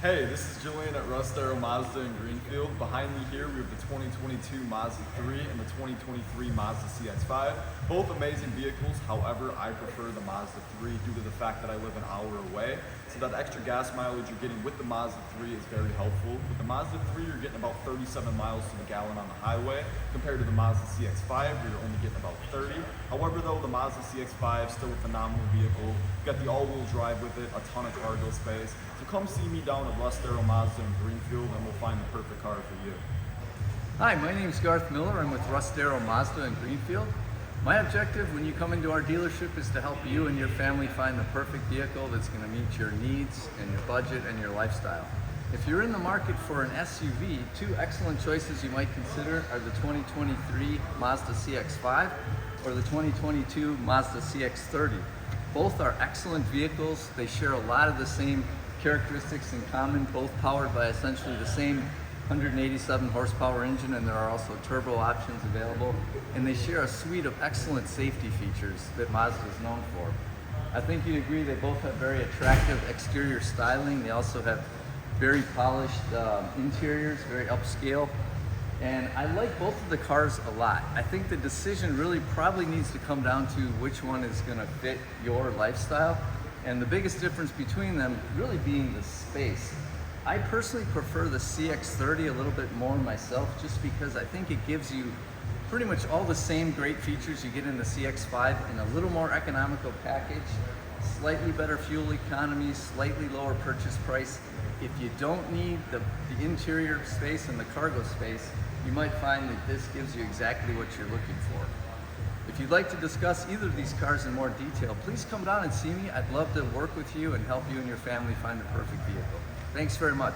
Hey, this is Julian at Russ Darrow Mazda in Greenfield. Behind me here, we have the 2022 Mazda 3 and the 2023 Mazda CX-5. Both amazing vehicles, however, I prefer the Mazda 3 due to the fact that I live an hour away. So that extra gas mileage you're getting with the Mazda 3 is very helpful. With the Mazda 3, you're getting about 37 miles to the gallon on the highway, compared to the Mazda CX-5, where you're only getting about 30. However, though, the Mazda CX-5 is still a phenomenal vehicle. You've got the all-wheel drive with it, a ton of cargo space. So come see me down at Russ Darrow Mazda in Greenfield and we'll find the perfect car for you. Hi, my name is Garth Miller. I'm with Russ Darrow Mazda in Greenfield. My objective when you come into our dealership is to help you and your family find the perfect vehicle that's going to meet your needs and your budget and your lifestyle. If you're in the market for an SUV, two excellent choices you might consider are the 2023 Mazda CX-5 or the 2022 Mazda CX-30. Both are excellent vehicles. They share a lot of the same characteristics in common, both powered by essentially the same 187 horsepower engine, and there are also turbo options available. And they share a suite of excellent safety features that Mazda is known for. I think you'd agree they both have very attractive exterior styling. They also have very polished interiors, very upscale. And I like both of the cars a lot. I think the decision really probably needs to come down to which one is going to fit your lifestyle. And the biggest difference between them really being the space. I personally prefer the CX-30 a little bit more myself, just because I think it gives you pretty much all the same great features you get in the CX-5 in a little more economical package, slightly better fuel economy, slightly lower purchase price. If you don't need the interior space and the cargo space, you might find that this gives you exactly what you're looking for. If you'd like to discuss either of these cars in more detail, please come down and see me. I'd love to work with you and help you and your family find the perfect vehicle. Thanks very much.